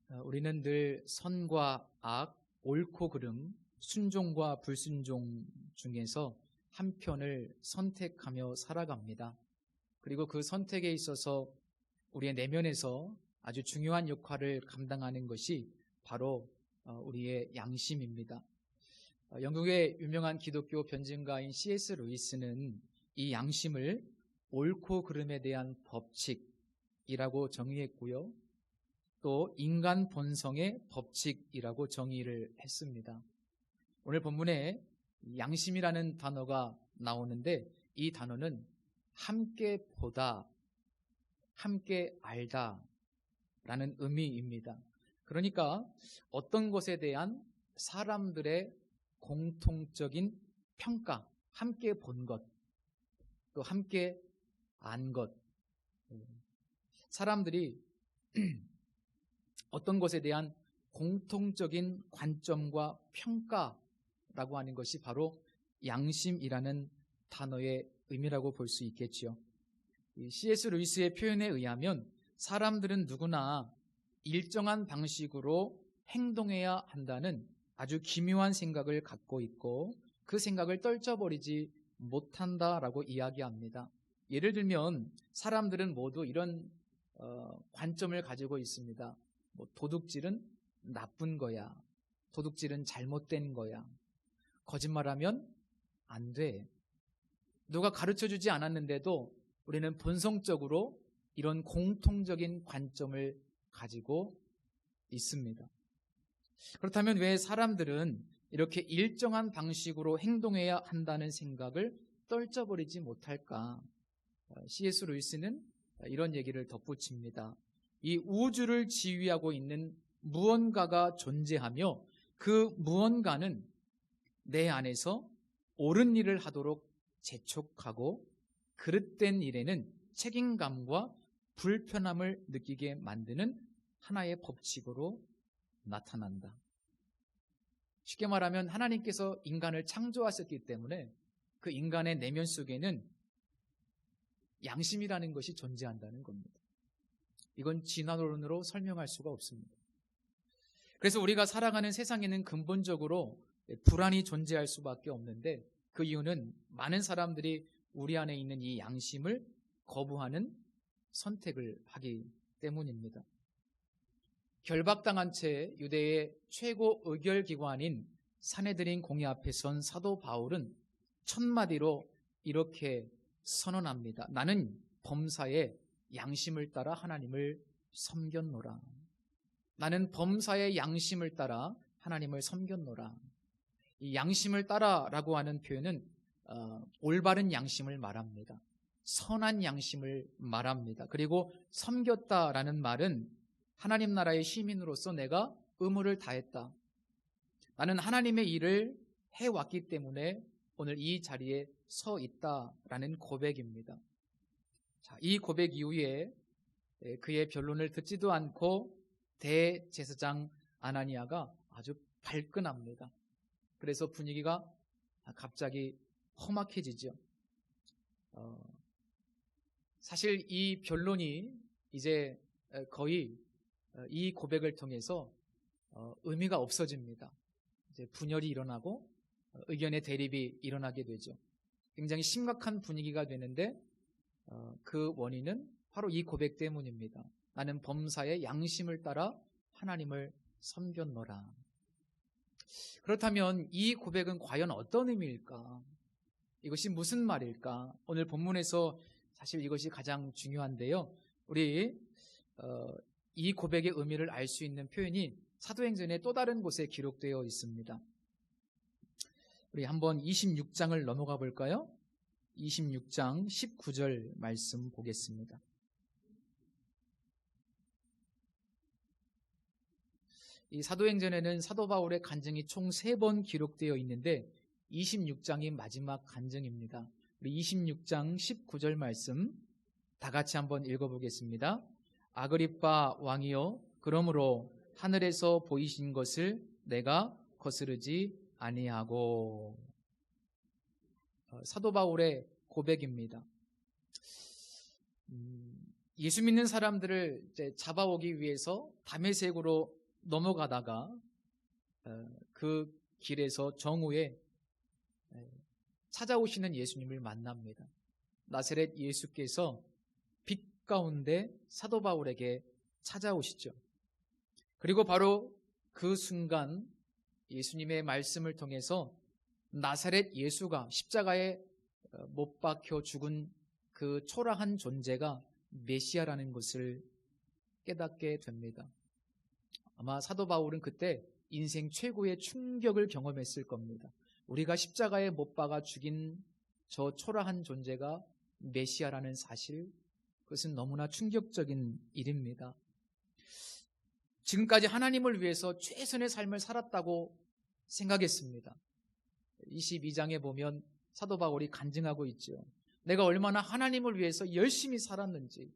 우리는 늘 선과 악, 옳고 그름, 순종과 불순종 중에서 한 편을 선택하며 살아갑니다. 그리고 그 선택에 있어서 우리의 내면에서 아주 중요한 역할을 감당하는 것이 바로 우리의 양심입니다. 영국의 유명한 기독교 변증가인 C.S. 루이스는 이 양심을 옳고 그름에 대한 법칙이라고 정의했고요. 또 인간 본성의 법칙이라고 정의를 했습니다. 오늘 본문에 양심이라는 단어가 나오는데 이 단어는 함께 보다, 함께 알다 라는 의미입니다. 그러니까 어떤 것에 대한 사람들의 공통적인 평가, 함께 본 것, 또 함께 안 것. 사람들이 어떤 것에 대한 공통적인 관점과 평가라고 하는 것이 바로 양심이라는 단어의 의미라고 볼 수 있겠지요. C.S. 루이스의 표현에 의하면 사람들은 누구나 일정한 방식으로 행동해야 한다는 아주 기묘한 생각을 갖고 있고 그 생각을 떨쳐버리지 못한다라고 이야기합니다. 예를 들면 사람들은 모두 이런 관점을 가지고 있습니다. 도둑질은 나쁜 거야. 도둑질은 잘못된 거야. 거짓말하면 안 돼. 누가 가르쳐주지 않았는데도 우리는 본성적으로 이런 공통적인 관점을 가지고 있습니다. 그렇다면 왜 사람들은 이렇게 일정한 방식으로 행동해야 한다는 생각을 떨쳐버리지 못할까? C.S. 루이스는 이런 얘기를 덧붙입니다. 이 우주를 지휘하고 있는 무언가가 존재하며 그 무언가는 내 안에서 옳은 일을 하도록 재촉하고 그릇된 일에는 책임감과 불편함을 느끼게 만드는 하나의 법칙으로 나타난다. 쉽게 말하면 하나님께서 인간을 창조하셨기 때문에 그 인간의 내면 속에는 양심이라는 것이 존재한다는 겁니다. 이건 진화론으로 설명할 수가 없습니다. 그래서 우리가 살아가는 세상에는 근본적으로 불안이 존재할 수밖에 없는데 그 이유는 많은 사람들이 우리 안에 있는 이 양심을 거부하는 선택을 하기 때문입니다. 결박당한 채 유대의 최고 의결기관인 산헤드린 공의 앞에 선 사도 바울은 첫마디로 이렇게 선언합니다. 나는 범사의 양심을 따라 하나님을 섬겼노라. 나는 범사의 양심을 따라 하나님을 섬겼노라. 이 양심을 따라라고 하는 표현은 올바른 양심을 말합니다. 선한 양심을 말합니다. 그리고 섬겼다라는 말은 하나님 나라의 시민으로서 내가 의무를 다했다. 나는 하나님의 일을 해왔기 때문에 오늘 이 자리에 서 있다라는 고백입니다. 자, 이 고백 이후에 그의 변론을 듣지도 않고 대제사장 아나니아가 아주 발끈합니다. 그래서 분위기가 갑자기 험악해지죠. 사실 이 변론이 이제 거의 이 고백을 통해서 의미가 없어집니다. 이제 분열이 일어나고 의견의 대립이 일어나게 되죠. 굉장히 심각한 분위기가 되는데 그 원인은 바로 이 고백 때문입니다. 나는 범사의 양심을 따라 하나님을 섬겼노라. 그렇다면 이 고백은 과연 어떤 의미일까? 이것이 무슨 말일까? 오늘 본문에서 사실 이것이 가장 중요한데요. 우리 이 고백의 의미를 알 수 있는 표현이 사도행전의 또 다른 곳에 기록되어 있습니다. 우리 한번 26장을 넘어가 볼까요? 26장 19절 말씀 보겠습니다. 이 사도행전에는 사도 바울의 간증이 총 3번 기록되어 있는데 26장이 마지막 간증입니다. 우리 26장 19절 말씀 다 같이 한번 읽어보겠습니다. 아그리빠 왕이여, 그러므로 하늘에서 보이신 것을 내가 거스르지 아니하고. 사도 바울의 고백입니다. 예수 믿는 사람들을 이제 잡아오기 위해서 다메섹으로 넘어가다가 그 길에서 정오에 찾아오시는 예수님을 만납니다. 나사렛 예수께서 빛 가운데 사도 바울에게 찾아오시죠. 그리고 바로 그 순간 예수님의 말씀을 통해서 나사렛 예수가 십자가에 못 박혀 죽은 그 초라한 존재가 메시아라는 것을 깨닫게 됩니다. 아마 사도 바울은 그때 인생 최고의 충격을 경험했을 겁니다. 우리가 십자가에 못 박아 죽인 저 초라한 존재가 메시아라는 사실, 그것은 너무나 충격적인 일입니다. 지금까지 하나님을 위해서 최선의 삶을 살았다고 생각했습니다. 22장에 보면 사도 바울이 간증하고 있죠. 내가 얼마나 하나님을 위해서 열심히 살았는지.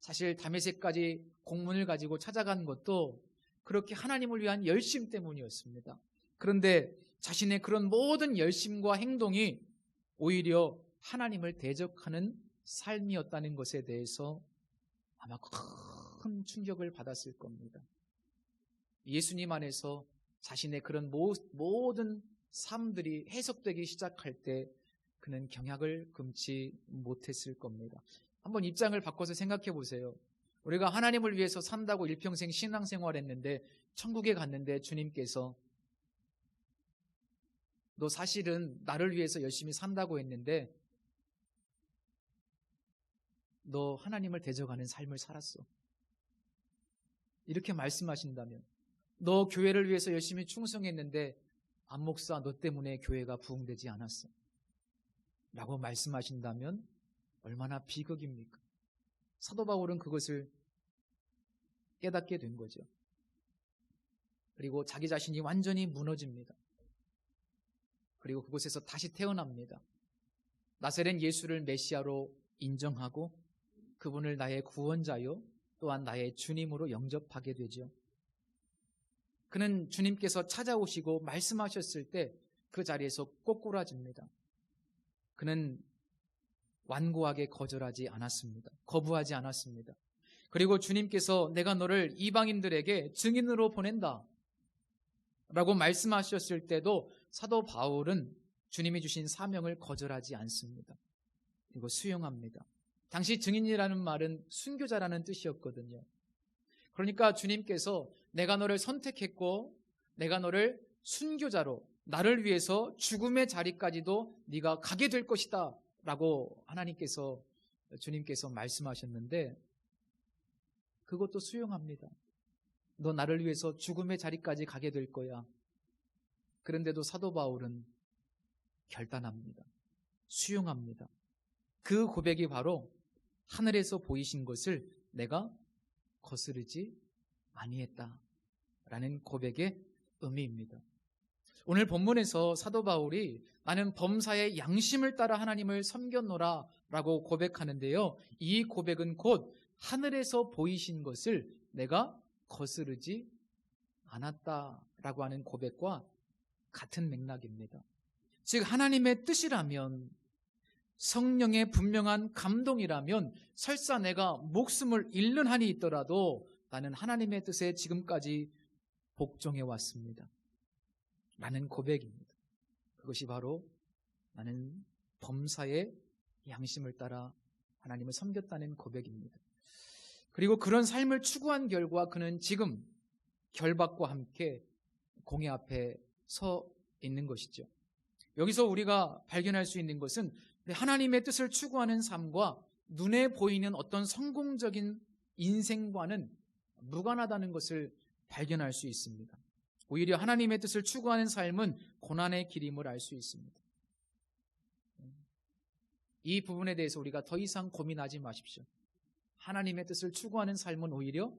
사실 다메섹까지 공문을 가지고 찾아간 것도 그렇게 하나님을 위한 열심 때문이었습니다. 그런데 자신의 그런 모든 열심과 행동이 오히려 하나님을 대적하는 삶이었다는 것에 대해서 아마 큰 충격을 받았을 겁니다. 예수님 안에서 자신의 그런 모든 삶들이 해석되기 시작할 때 그는 경악을 금치 못했을 겁니다. 한번 입장을 바꿔서 생각해 보세요. 우리가 하나님을 위해서 산다고 일평생 신앙생활 했는데 천국에 갔는데 주님께서 너 사실은 나를 위해서 열심히 산다고 했는데 너 하나님을 대적하는 삶을 살았어. 이렇게 말씀하신다면, 너 교회를 위해서 열심히 충성했는데 안 목사 너 때문에 교회가 부흥되지 않았어 라고 말씀하신다면 얼마나 비극입니까? 사도 바울은 그것을 깨닫게 된 거죠. 그리고 자기 자신이 완전히 무너집니다. 그리고 그곳에서 다시 태어납니다. 나사렛 예수를 메시아로 인정하고 그분을 나의 구원자요 또한 나의 주님으로 영접하게 되죠. 그는 주님께서 찾아오시고 말씀하셨을 때 그 자리에서 꼬꾸라집니다. 그는 완고하게 거절하지 않았습니다. 거부하지 않았습니다. 그리고 주님께서 내가 너를 이방인들에게 증인으로 보낸다 라고 말씀하셨을 때도 사도 바울은 주님이 주신 사명을 거절하지 않습니다. 그리고 수용합니다. 당시 증인이라는 말은 순교자라는 뜻이었거든요. 그러니까 주님께서 내가 너를 선택했고 내가 너를 순교자로 나를 위해서 죽음의 자리까지도 네가 가게 될 것이다 라고 주님께서 말씀하셨는데 그것도 수용합니다. 너 나를 위해서 죽음의 자리까지 가게 될 거야. 그런데도 사도 바울은 결단합니다. 수용합니다. 그 고백이 바로 하늘에서 보이신 것을 내가 거스르지 아니했다라는 고백의 의미입니다. 오늘 본문에서 사도 바울이 나는 범사의 양심을 따라 하나님을 섬겼노라 라고 고백하는데요. 이 고백은 곧 하늘에서 보이신 것을 내가 거스르지 않았다라고 하는 고백과 같은 맥락입니다. 즉 하나님의 뜻이라면, 성령의 분명한 감동이라면 설사 내가 목숨을 잃는 한이 있더라도 나는 하나님의 뜻에 지금까지 복종해 왔습니다 라는 고백입니다. 그것이 바로 나는 범사의 양심을 따라 하나님을 섬겼다는 고백입니다. 그리고 그런 삶을 추구한 결과 그는 지금 결박과 함께 공의 앞에 서 있는 것이죠. 여기서 우리가 발견할 수 있는 것은 하나님의 뜻을 추구하는 삶과 눈에 보이는 어떤 성공적인 인생과는 무관하다는 것을 발견할 수 있습니다. 오히려 하나님의 뜻을 추구하는 삶은 고난의 길임을 알 수 있습니다. 이 부분에 대해서 우리가 더 이상 고민하지 마십시오. 하나님의 뜻을 추구하는 삶은 오히려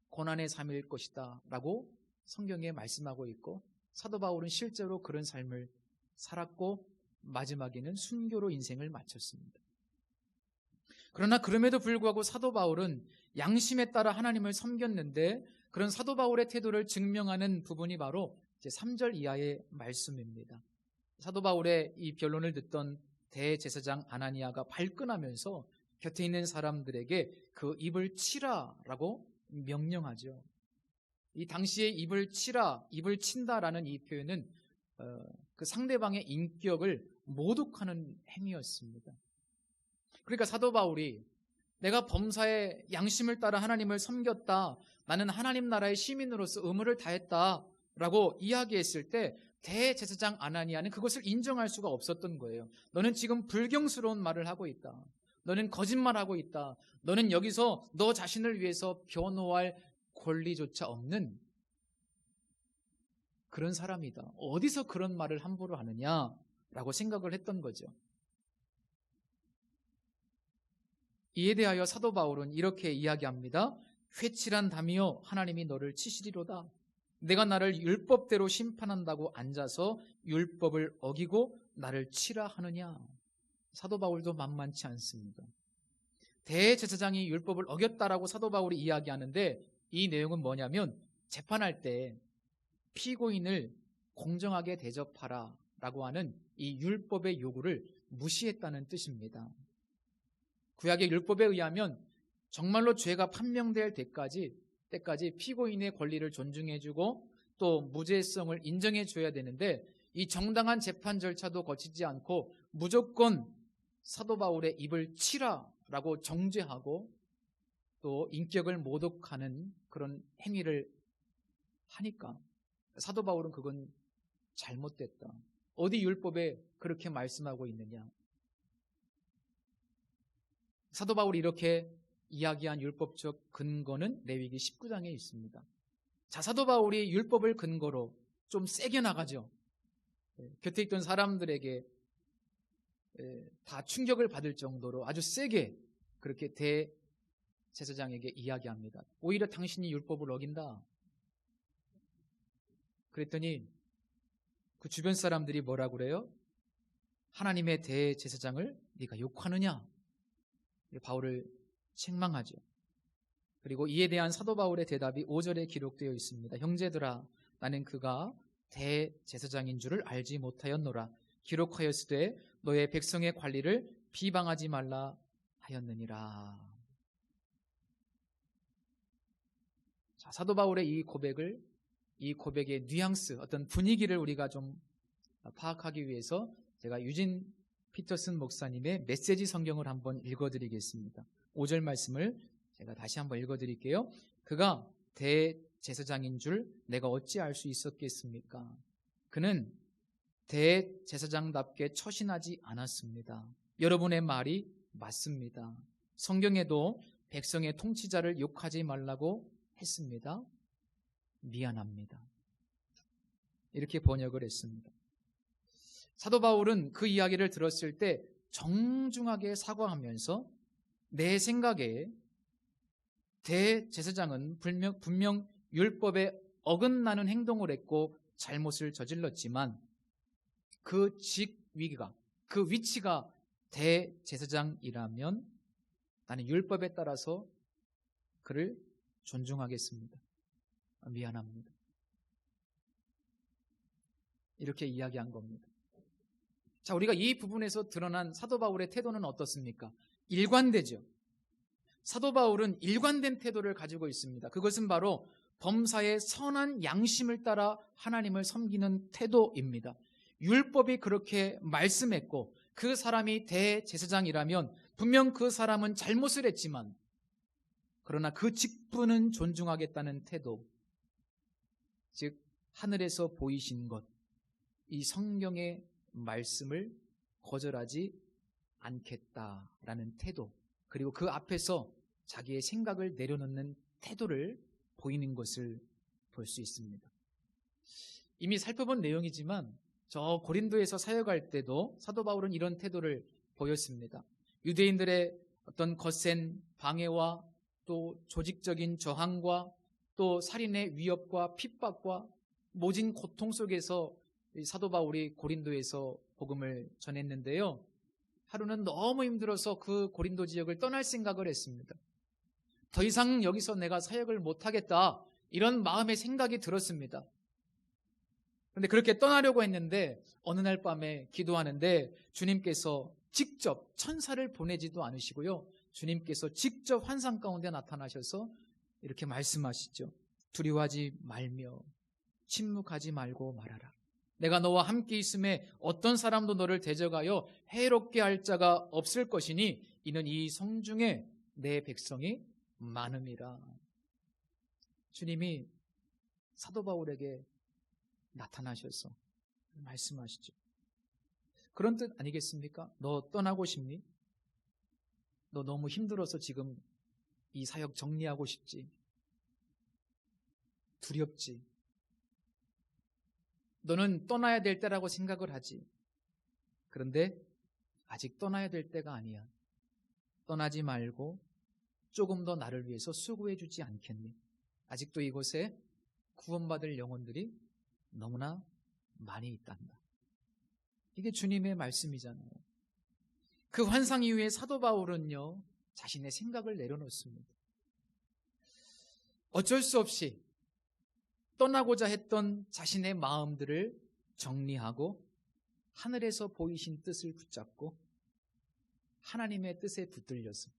고난의 삶일 것이다 라고 성경에 말씀하고 있고 사도 바울은 실제로 그런 삶을 살았고 마지막에는 순교로 인생을 마쳤습니다. 그러나 그럼에도 불구하고 사도 바울은 양심에 따라 하나님을 섬겼는데 그런 사도 바울의 태도를 증명하는 부분이 바로 이제 3절 이하의 말씀입니다. 사도 바울의 이 변론을 듣던 대제사장 아나니아가 발끈하면서 곁에 있는 사람들에게 그 입을 치라라고 명령하죠. 이 당시에 입을 치라, 입을 친다라는 이 표현은 그 상대방의 인격을 모독하는 행위였습니다. 그러니까 사도 바울이 내가 범사에 양심을 따라 하나님을 섬겼다, 나는 하나님 나라의 시민으로서 의무를 다했다 라고 이야기했을 때 대제사장 아나니아는 그것을 인정할 수가 없었던 거예요. 너는 지금 불경스러운 말을 하고 있다. 너는 거짓말하고 있다. 너는 여기서 너 자신을 위해서 변호할 권리조차 없는 그런 사람이다. 어디서 그런 말을 함부로 하느냐라고 생각을 했던 거죠. 이에 대하여 사도 바울은 이렇게 이야기합니다. 회칠한 담이여 하나님이 너를 치시리로다. 내가 나를 율법대로 심판한다고 앉아서 율법을 어기고 나를 치라 하느냐. 사도 바울도 만만치 않습니다. 대제사장이 율법을 어겼다라고 사도 바울이 이야기하는데 이 내용은 뭐냐면 재판할 때 피고인을 공정하게 대접하라 라고 하는 이 율법의 요구를 무시했다는 뜻입니다. 구약의 율법에 의하면 정말로 죄가 판명될 때까지 피고인의 권리를 존중해주고 또 무죄성을 인정해줘야 되는데 이 정당한 재판 절차도 거치지 않고 무조건 사도 바울의 입을 치라라고 정죄하고 또 인격을 모독하는 그런 행위를 하니까 사도 바울은 그건 잘못됐다. 어디 율법에 그렇게 말씀하고 있느냐. 사도 바울이 이렇게 이야기한 율법적 근거는 레위기 19장에 있습니다. 자, 사도 바울이 율법을 근거로 좀 세게 나가죠. 곁에 있던 사람들에게 다 충격을 받을 정도로 아주 세게 그렇게 대제사장에게 이야기합니다. 오히려 당신이 율법을 어긴다. 그랬더니 그 주변 사람들이 뭐라고 그래요? 하나님의 대제사장을 네가 욕하느냐? 바울을 책망하죠. 그리고 이에 대한 사도 바울의 대답이 5절에 기록되어 있습니다. 형제들아, 나는 그가 대제사장인 줄을 알지 못하였노라. 기록하였으되 너의 백성의 관리를 비방하지 말라 하였느니라. 자, 사도 바울의 이 고백의 뉘앙스, 어떤 분위기를 우리가 좀 파악하기 위해서 제가 유진 피터슨 목사님의 메시지 성경을 한번 읽어드리겠습니다. 5절 말씀을 제가 다시 한번 읽어드릴게요. 그가 대제사장인 줄 내가 어찌 알 수 있었겠습니까? 그는 대제사장답게 처신하지 않았습니다. 여러분의 말이 맞습니다. 성경에도 백성의 통치자를 욕하지 말라고 했습니다. 미안합니다. 이렇게 번역을 했습니다. 사도 바울은 그 이야기를 들었을 때 정중하게 사과하면서 내 생각에 대제사장은 분명 율법에 어긋나는 행동을 했고 잘못을 저질렀지만 그 직위가, 그 위치가 대제사장이라면 나는 율법에 따라서 그를 존중하겠습니다. 미안합니다. 이렇게 이야기한 겁니다. 자, 우리가 이 부분에서 드러난 사도 바울의 태도는 어떻습니까? 일관되죠. 사도 바울은 일관된 태도를 가지고 있습니다. 그것은 바로 범사의 선한 양심을 따라 하나님을 섬기는 태도입니다. 율법이 그렇게 말씀했고 그 사람이 대제사장이라면 분명 그 사람은 잘못을 했지만 그러나 그 직분은 존중하겠다는 태도, 즉 하늘에서 보이신 것, 이 성경의 말씀을 거절하지 않겠다라는 태도, 그리고 그 앞에서 자기의 생각을 내려놓는 태도를 보이는 것을 볼 수 있습니다. 이미 살펴본 내용이지만 저 고린도에서 사역할 때도 사도 바울은 이런 태도를 보였습니다. 유대인들의 어떤 거센 방해와 또 조직적인 저항과 또 살인의 위협과 핍박과 모진 고통 속에서 사도 바울이 고린도에서 복음을 전했는데요. 하루는 너무 힘들어서 그 고린도 지역을 떠날 생각을 했습니다. 더 이상 여기서 내가 사역을 못하겠다, 이런 마음의 생각이 들었습니다. 그런데 그렇게 떠나려고 했는데 어느 날 밤에 기도하는데 주님께서 직접 천사를 보내지도 않으시고요, 주님께서 직접 환상 가운데 나타나셔서 이렇게 말씀하시죠. 두려워하지 말며 침묵하지 말고 말하라. 내가 너와 함께 있음에 어떤 사람도 너를 대적하여 해롭게 할 자가 없을 것이니 이는 이 성중에 내 백성이 많음이라. 주님이 사도 바울에게 나타나셔서 말씀하시죠. 그런 뜻 아니겠습니까? 너 떠나고 싶니? 너 너무 힘들어서 지금 이 사역 정리하고 싶지? 두렵지? 너는 떠나야 될 때라고 생각을 하지. 그런데 아직 떠나야 될 때가 아니야. 떠나지 말고 조금 더 나를 위해서 수고해 주지 않겠니? 아직도 이곳에 구원받을 영혼들이 너무나 많이 있단다. 이게 주님의 말씀이잖아요. 그 환상 이후에 사도 바울은요, 자신의 생각을 내려놓습니다. 어쩔 수 없이 떠나고자 했던 자신의 마음들을 정리하고 하늘에서 보이신 뜻을 붙잡고 하나님의 뜻에 붙들려서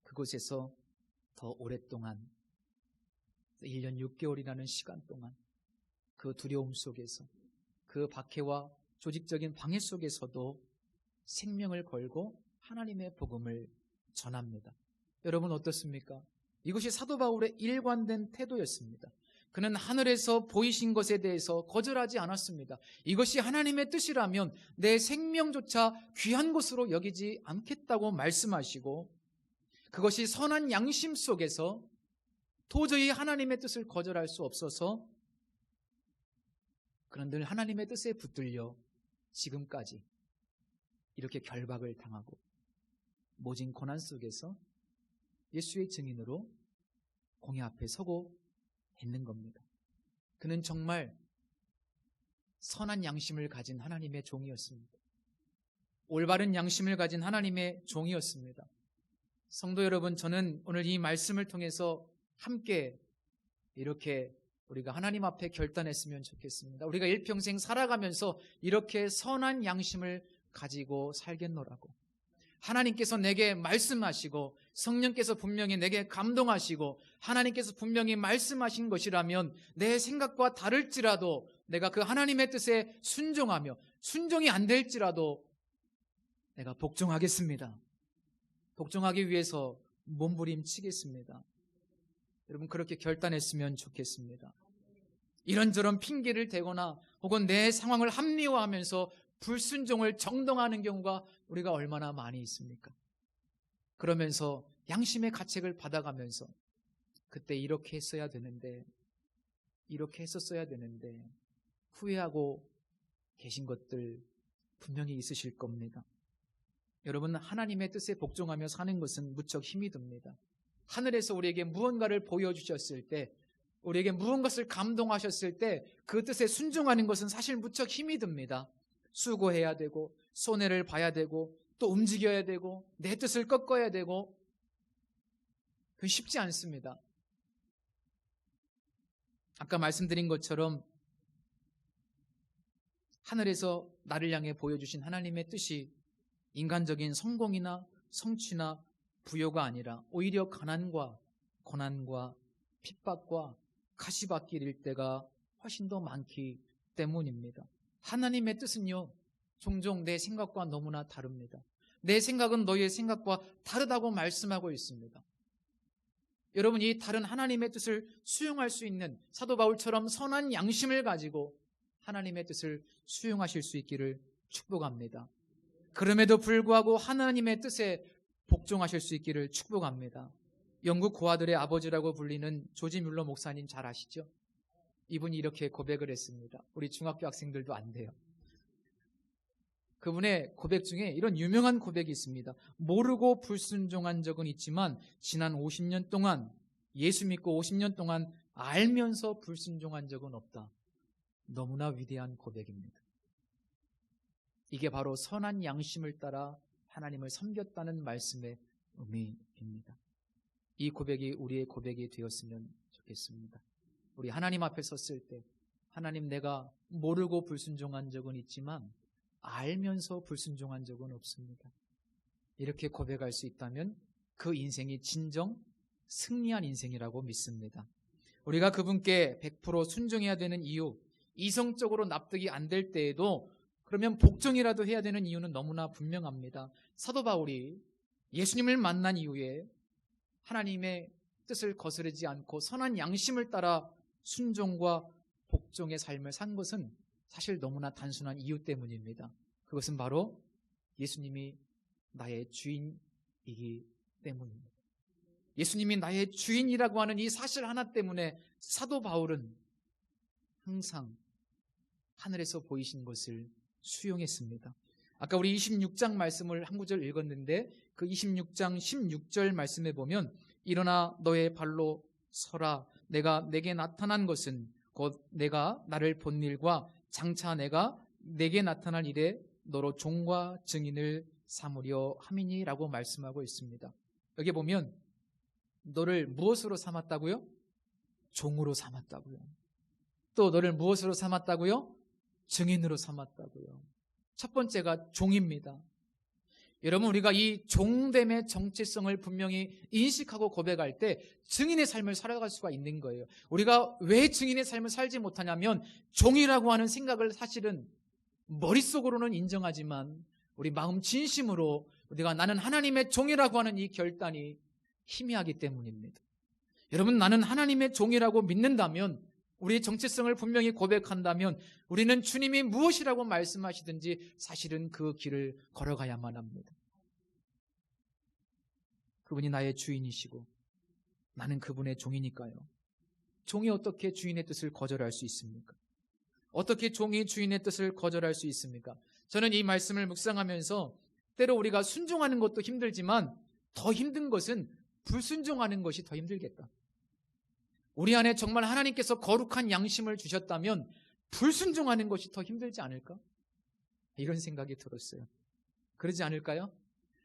그곳에서 더 오랫동안 1년 6개월이라는 시간 동안 그 두려움 속에서 그 박해와 조직적인 방해 속에서도 생명을 걸고 하나님의 복음을 전합니다. 여러분 어떻습니까? 이것이 사도 바울의 일관된 태도였습니다. 그는 하늘에서 보이신 것에 대해서 거절하지 않았습니다. 이것이 하나님의 뜻이라면 내 생명조차 귀한 것으로 여기지 않겠다고 말씀하시고 그것이 선한 양심 속에서 도저히 하나님의 뜻을 거절할 수 없어서 그는 늘 하나님의 뜻에 붙들려 지금까지 이렇게 결박을 당하고 모진 고난 속에서 예수의 증인으로 공의 앞에 서고 있는 겁니다. 그는 정말 선한 양심을 가진 하나님의 종이었습니다. 올바른 양심을 가진 하나님의 종이었습니다. 성도 여러분, 저는 오늘 이 말씀을 통해서 함께 이렇게 우리가 하나님 앞에 결단했으면 좋겠습니다. 우리가 일평생 살아가면서 이렇게 선한 양심을 가지고 살겠노라고. 하나님께서 내게 말씀하시고 성령께서 분명히 내게 감동하시고 하나님께서 분명히 말씀하신 것이라면 내 생각과 다를지라도 내가 그 하나님의 뜻에 순종하며 순종이 안 될지라도 내가 복종하겠습니다. 복종하기 위해서 몸부림치겠습니다. 여러분 그렇게 결단했으면 좋겠습니다. 이런저런 핑계를 대거나 혹은 내 상황을 합리화하면서 불순종을 정당화하는 경우가 우리가 얼마나 많이 있습니까? 그러면서 양심의 가책을 받아가면서 그때 이렇게 했어야 되는데 이렇게 했었어야 되는데 후회하고 계신 것들 분명히 있으실 겁니다. 여러분 하나님의 뜻에 복종하며 사는 것은 무척 힘이 듭니다. 하늘에서 우리에게 무언가를 보여주셨을 때 우리에게 무언가를 감동하셨을 때 그 뜻에 순종하는 것은 사실 무척 힘이 듭니다. 수고해야 되고 손해를 봐야 되고 또 움직여야 되고 내 뜻을 꺾어야 되고 그건 쉽지 않습니다. 아까 말씀드린 것처럼 하늘에서 나를 향해 보여주신 하나님의 뜻이 인간적인 성공이나 성취나 부여가 아니라 오히려 가난과 고난과 핍박과 가시밭길일 때가 훨씬 더 많기 때문입니다. 하나님의 뜻은요, 종종 내 생각과 너무나 다릅니다. 내 생각은 너희의 생각과 다르다고 말씀하고 있습니다. 여러분, 이 다른 하나님의 뜻을 수용할 수 있는 사도 바울처럼 선한 양심을 가지고 하나님의 뜻을 수용하실 수 있기를 축복합니다. 그럼에도 불구하고 하나님의 뜻에 복종하실 수 있기를 축복합니다. 영국 고아들의 아버지라고 불리는 조지 뮬러 목사님 잘 아시죠? 이분이 이렇게 고백을 했습니다. 우리 중학교 학생들도 안 돼요. 그분의 고백 중에 이런 유명한 고백이 있습니다. 모르고 불순종한 적은 있지만 지난 50년 동안 예수 믿고 50년 동안 알면서 불순종한 적은 없다. 너무나 위대한 고백입니다. 이게 바로 선한 양심을 따라 하나님을 섬겼다는 말씀의 의미입니다. 이 고백이 우리의 고백이 되었으면 좋겠습니다. 우리 하나님 앞에 섰을 때 하나님 내가 모르고 불순종한 적은 있지만 알면서 불순종한 적은 없습니다. 이렇게 고백할 수 있다면 그 인생이 진정 승리한 인생이라고 믿습니다. 우리가 그분께 100% 순종해야 되는 이유, 이성적으로 납득이 안 될 때에도 그러면 복종이라도 해야 되는 이유는 너무나 분명합니다. 사도 바울이 예수님을 만난 이후에 하나님의 뜻을 거스르지 않고 선한 양심을 따라 순종과 복종의 삶을 산 것은 사실 너무나 단순한 이유 때문입니다. 그것은 바로 예수님이 나의 주인이기 때문입니다. 예수님이 나의 주인이라고 하는 이 사실 하나 때문에 사도 바울은 항상 하늘에서 보이신 것을 수용했습니다. 아까 우리 26장 말씀을 한 구절 읽었는데 그 26장 16절 말씀에 보면 일어나 너의 발로 서라. 내가 내게 나타난 것은 곧 내가 나를 본 일과 장차 내가 내게 나타날 일에 너로 종과 증인을 삼으려 함이니라고 말씀하고 있습니다. 여기 보면 너를 무엇으로 삼았다고요? 종으로 삼았다고요. 또 너를 무엇으로 삼았다고요? 증인으로 삼았다고요. 첫 번째가 종입니다. 여러분, 우리가 이 종됨의 정체성을 분명히 인식하고 고백할 때 증인의 삶을 살아갈 수가 있는 거예요. 우리가 왜 증인의 삶을 살지 못하냐면 종이라고 하는 생각을 사실은 머릿속으로는 인정하지만 우리 마음 진심으로 우리가 나는 하나님의 종이라고 하는 이 결단이 희미하기 때문입니다. 여러분, 나는 하나님의 종이라고 믿는다면, 우리의 정체성을 분명히 고백한다면 우리는 주님이 무엇이라고 말씀하시든지 사실은 그 길을 걸어가야만 합니다. 그분이 나의 주인이시고 나는 그분의 종이니까요. 종이 어떻게 주인의 뜻을 거절할 수 있습니까? 어떻게 종이 주인의 뜻을 거절할 수 있습니까? 저는 이 말씀을 묵상하면서 때로 우리가 순종하는 것도 힘들지만 더 힘든 것은 불순종하는 것이 더 힘들겠다. 우리 안에 정말 하나님께서 거룩한 양심을 주셨다면 불순종하는 것이 더 힘들지 않을까? 이런 생각이 들었어요. 그러지 않을까요?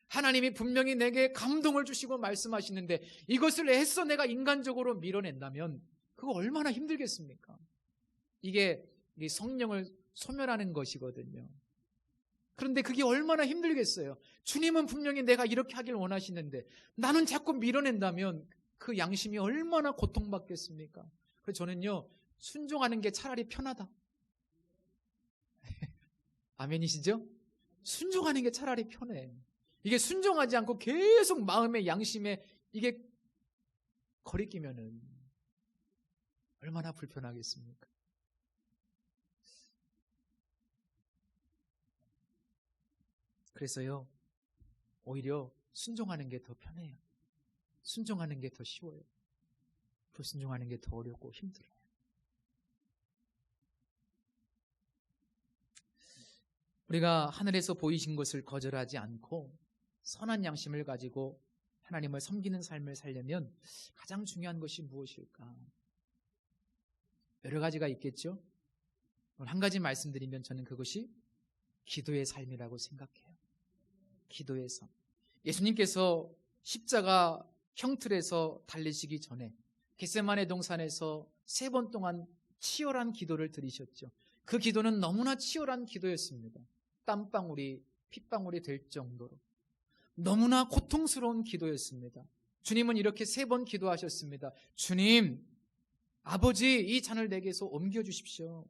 하나님이 분명히 내게 감동을 주시고 말씀하시는데 이것을 애써 내가 인간적으로 밀어낸다면 그거 얼마나 힘들겠습니까? 이게 성령을 소멸하는 것이거든요. 그런데 그게 얼마나 힘들겠어요. 주님은 분명히 내가 이렇게 하길 원하시는데 나는 자꾸 밀어낸다면 그 양심이 얼마나 고통받겠습니까? 그래서 저는요, 순종하는 게 차라리 편하다. 아멘이시죠? 순종하는 게 차라리 편해. 이게 순종하지 않고 계속 마음의 양심에 이게 거리끼면은 얼마나 불편하겠습니까? 그래서요, 오히려 순종하는 게 더 편해요. 순종하는 게 더 쉬워요. 불순종하는 게 더 어렵고 힘들어요. 우리가 하늘에서 보이신 것을 거절하지 않고 선한 양심을 가지고 하나님을 섬기는 삶을 살려면 가장 중요한 것이 무엇일까? 여러 가지가 있겠죠? 오늘 한 가지 말씀드리면 저는 그것이 기도의 삶이라고 생각해요. 기도의 삶. 예수님께서 십자가 형틀에서 달리시기 전에 겟세마네 동산에서 3번 동안 치열한 기도를 드리셨죠. 그 기도는 너무나 치열한 기도였습니다. 땀방울이 핏방울이 될 정도로 너무나 고통스러운 기도였습니다. 주님은 이렇게 3번 기도하셨습니다. 주님, 아버지, 이 잔을 내게서 옮겨주십시오.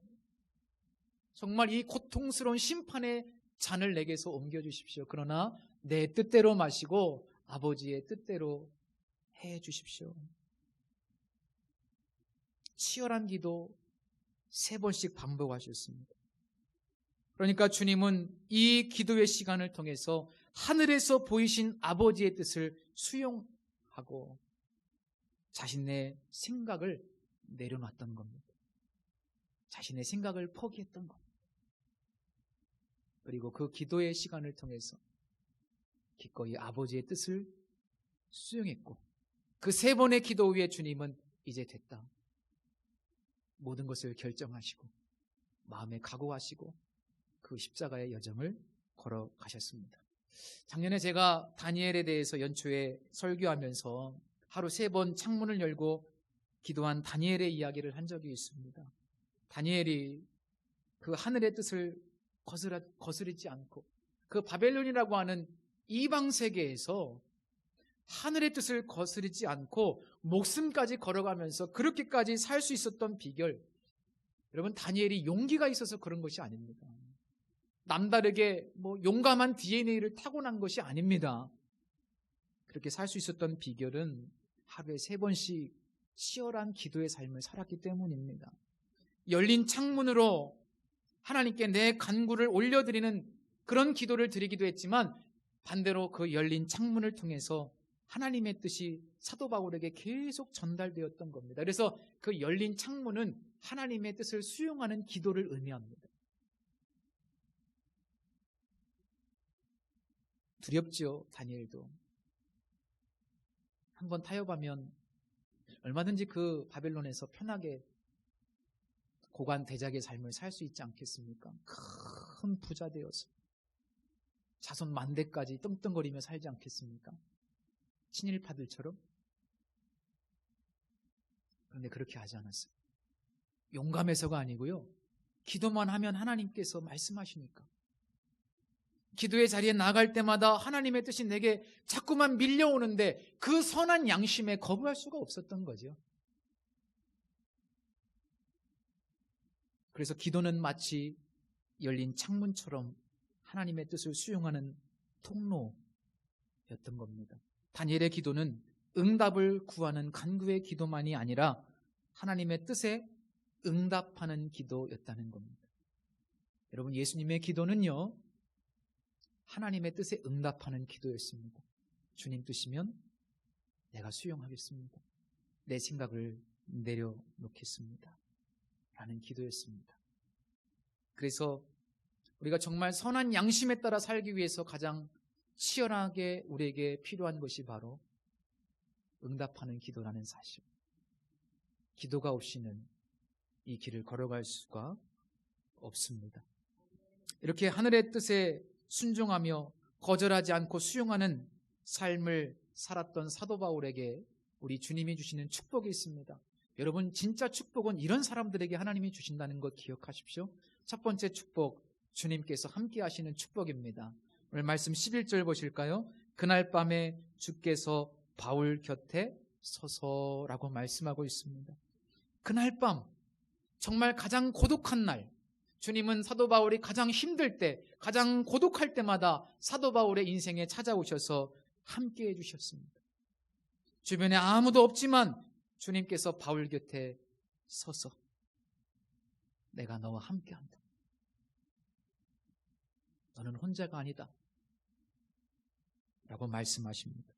정말 이 고통스러운 심판의 잔을 내게서 옮겨주십시오. 그러나 내 뜻대로 마시고 아버지의 뜻대로 해주십시오. 치열한 기도 3번씩 반복하셨습니다. 그러니까 주님은 이 기도의 시간을 통해서 하늘에서 보이신 아버지의 뜻을 수용하고 자신의 생각을 내려놨던 겁니다. 자신의 생각을 포기했던 겁니다. 그리고 그 기도의 시간을 통해서 기꺼이 아버지의 뜻을 수용했고 그 3번의 기도 후에 주님은 이제 됐다. 모든 것을 결정하시고 마음에 각오하시고 그 십자가의 여정을 걸어가셨습니다. 작년에 제가 다니엘에 대해서 연초에 설교하면서 하루 3번 창문을 열고 기도한 다니엘의 이야기를 한 적이 있습니다. 다니엘이 그 하늘의 뜻을 거스르지 않고 그 바벨론이라고 하는 이방 세계에서 하늘의 뜻을 거스르지 않고 목숨까지 걸어가면서 그렇게까지 살 수 있었던 비결, 여러분, 다니엘이 용기가 있어서 그런 것이 아닙니다. 남다르게 용감한 DNA를 타고난 것이 아닙니다. 그렇게 살 수 있었던 비결은 하루에 3번씩 치열한 기도의 삶을 살았기 때문입니다. 열린 창문으로 하나님께 내 간구를 올려드리는 그런 기도를 드리기도 했지만, 반대로 그 열린 창문을 통해서 하나님의 뜻이 사도 바울에게 계속 전달되었던 겁니다. 그래서 그 열린 창문은 하나님의 뜻을 수용하는 기도를 의미합니다. 두렵지요, 다니엘도. 한번 타협하면 얼마든지 그 바벨론에서 편하게 고관 대작의 삶을 살 수 있지 않겠습니까? 큰 부자 되어서 자손 만대까지 떵떵거리며 살지 않겠습니까? 친일파들처럼. 그런데 그렇게 하지 않았어요. 용감해서가 아니고요, 기도만 하면 하나님께서 말씀하시니까. 기도의 자리에 나갈 때마다 하나님의 뜻이 내게 자꾸만 밀려오는데 그 선한 양심에 거부할 수가 없었던 거죠. 그래서 기도는 마치 열린 창문처럼 하나님의 뜻을 수용하는 통로였던 겁니다. 다니엘의 기도는 응답을 구하는 간구의 기도만이 아니라 하나님의 뜻에 응답하는 기도였다는 겁니다. 여러분, 예수님의 기도는요, 하나님의 뜻에 응답하는 기도였습니다. 주님 뜻이면 내가 수용하겠습니다. 내 생각을 내려놓겠습니다. 라는 기도였습니다. 그래서 우리가 정말 선한 양심에 따라 살기 위해서 가장 치열하게 우리에게 필요한 것이 바로 응답하는 기도라는 사실. 기도가 없이는 이 길을 걸어갈 수가 없습니다. 이렇게 하늘의 뜻에 순종하며 거절하지 않고 수용하는 삶을 살았던 사도 바울에게 우리 주님이 주시는 축복이 있습니다. 여러분, 진짜 축복은 이런 사람들에게 하나님이 주신다는 것 기억하십시오. 첫 번째 축복, 주님께서 함께 하시는 축복입니다. 오늘 말씀 11절 보실까요? 그날 밤에 주께서 바울 곁에 서서라고 말씀하고 있습니다. 그날 밤, 정말 가장 고독한 날, 주님은 사도 바울이 가장 힘들 때, 가장 고독할 때마다 사도 바울의 인생에 찾아오셔서 함께 해주셨습니다. 주변에 아무도 없지만 주님께서 바울 곁에 서서 내가 너와 함께한다. 너는 혼자가 아니다. 라고 말씀하십니다.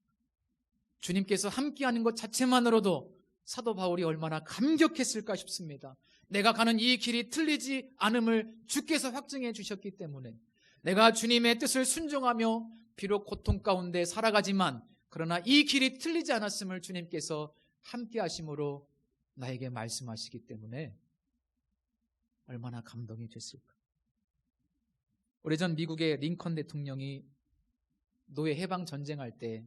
주님께서 함께하는 것 자체만으로도 사도 바울이 얼마나 감격했을까 싶습니다. 내가 가는 이 길이 틀리지 않음을 주께서 확증해 주셨기 때문에, 내가 주님의 뜻을 순종하며 비록 고통 가운데 살아가지만 그러나 이 길이 틀리지 않았음을 주님께서 함께 하심으로 나에게 말씀하시기 때문에 얼마나 감동이 됐을까. 오래전 미국의 링컨 대통령이 노예 해방 전쟁할 때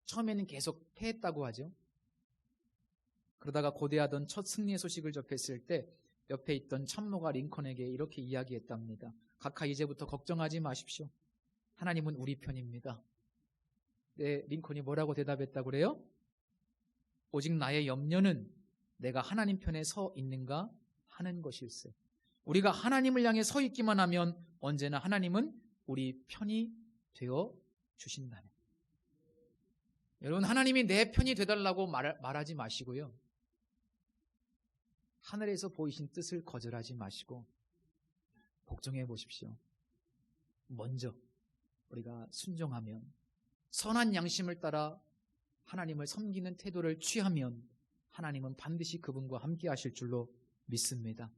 처음에는 계속 패했다고 하죠. 그러다가 고대하던 첫 승리의 소식을 접했을 때 옆에 있던 참모가 링컨에게 이렇게 이야기했답니다. 각하, 이제부터 걱정하지 마십시오. 하나님은 우리 편입니다. 네, 링컨이 뭐라고 대답했다고 그래요? 오직 나의 염려는 내가 하나님 편에 서 있는가 하는 것일세. 우리가 하나님을 향해 서 있기만 하면 언제나 하나님은 우리 편이 되어 주신다네. 여러분, 하나님이 내 편이 되달라고 말하지 마시고요, 하늘에서 보이신 뜻을 거절하지 마시고 복종해 보십시오. 먼저 우리가 순종하면, 선한 양심을 따라 하나님을 섬기는 태도를 취하면 하나님은 반드시 그분과 함께 하실 줄로 믿습니다.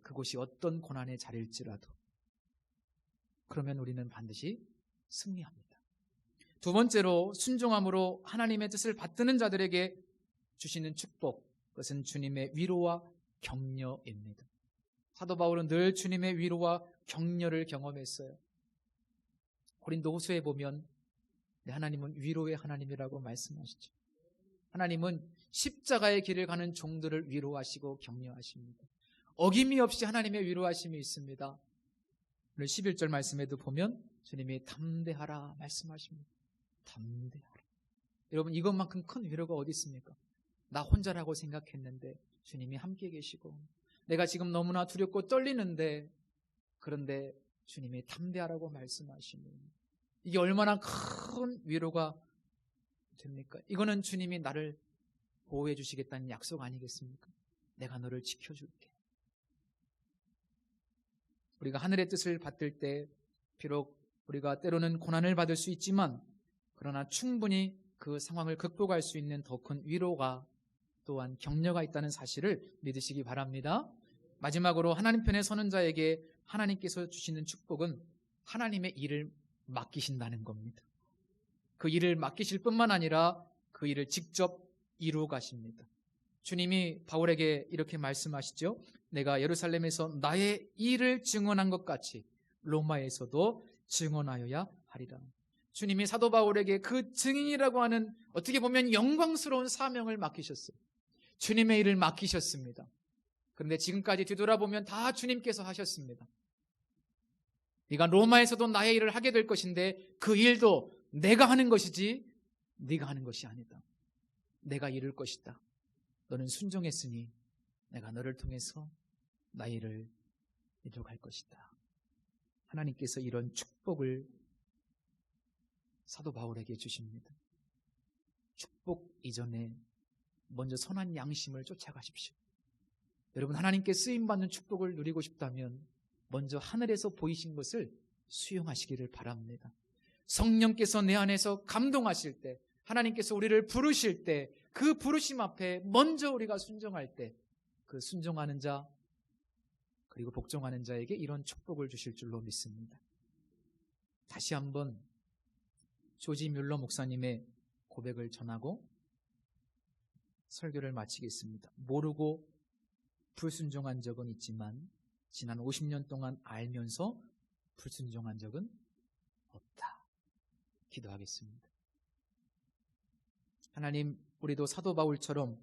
그곳이 어떤 고난의 자리일지라도. 그러면 우리는 반드시 승리합니다. 두 번째로, 순종함으로 하나님의 뜻을 받드는 자들에게 주시는 축복, 그것은 주님의 위로와 격려입니다. 사도 바울은 늘 주님의 위로와 격려를 경험했어요. 고린도후서에 보면 하나님은 위로의 하나님이라고 말씀하시죠. 하나님은 십자가의 길을 가는 종들을 위로하시고 격려하십니다. 어김이 없이 하나님의 위로하심이 있습니다. 오늘 11절 말씀에도 보면 주님이 담대하라 말씀하십니다. 담대하라. 여러분, 이것만큼 큰 위로가 어디 있습니까? 나 혼자라고 생각했는데 주님이 함께 계시고, 내가 지금 너무나 두렵고 떨리는데, 그런데 주님이 담대하라고 말씀하시니, 이게 얼마나 큰 위로가 됩니까? 이거는 주님이 나를 보호해 주시겠다는 약속 아니겠습니까? 내가 너를 지켜줄게. 우리가 하늘의 뜻을 받들 때 비록 우리가 때로는 고난을 받을 수 있지만, 그러나 충분히 그 상황을 극복할 수 있는 더 큰 위로가, 또한 격려가 있다는 사실을 믿으시기 바랍니다. 마지막으로 하나님 편에 서는 자에게 하나님께서 주시는 축복은 하나님의 일을 맡기신다는 겁니다. 그 일을 맡기실 뿐만 아니라 그 일을 직접 이루어 가십니다. 주님이 바울에게 이렇게 말씀하시죠. 내가 예루살렘에서 나의 일을 증언한 것 같이 로마에서도 증언하여야 하리라. 주님이 사도 바울에게 그 증인이라고 하는, 어떻게 보면 영광스러운 사명을 맡기셨어요. 주님의 일을 맡기셨습니다. 그런데 지금까지 뒤돌아보면 다 주님께서 하셨습니다. 네가 로마에서도 나의 일을 하게 될 것인데 그 일도 내가 하는 것이지 네가 하는 것이 아니다. 내가 이룰 것이다. 너는 순종했으니 내가 너를 통해서 나의 일을 이루어갈 것이다. 하나님께서 이런 축복을 사도 바울에게 주십니다. 축복 이전에 먼저 선한 양심을 쫓아가십시오. 여러분, 하나님께 쓰임받는 축복을 누리고 싶다면 먼저 하늘에서 보이신 것을 수용하시기를 바랍니다. 성령께서 내 안에서 감동하실 때, 하나님께서 우리를 부르실 때, 그 부르심 앞에 먼저 우리가 순종할 때, 그 순종하는 자 그리고 복종하는 자에게 이런 축복을 주실 줄로 믿습니다. 다시 한번 조지 뮬러 목사님의 고백을 전하고 설교를 마치겠습니다. 모르고 불순종한 적은 있지만 지난 50년 동안 알면서 불순종한 적은 없다. 기도하겠습니다. 하나님, 우리도 사도 바울처럼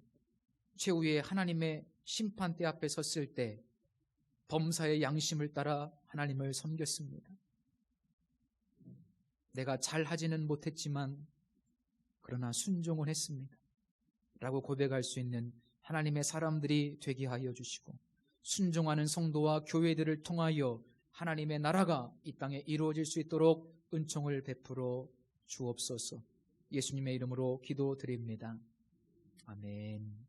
최후의 하나님의 심판대 앞에 섰을 때 범사의 양심을 따라 하나님을 섬겼습니다. 내가 잘하지는 못했지만 그러나 순종을 했습니다 라고 고백할 수 있는 하나님의 사람들이 되게 하여 주시고, 순종하는 성도와 교회들을 통하여 하나님의 나라가 이 땅에 이루어질 수 있도록 은총을 베풀어 주옵소서. 예수님의 이름으로 기도드립니다. 아멘.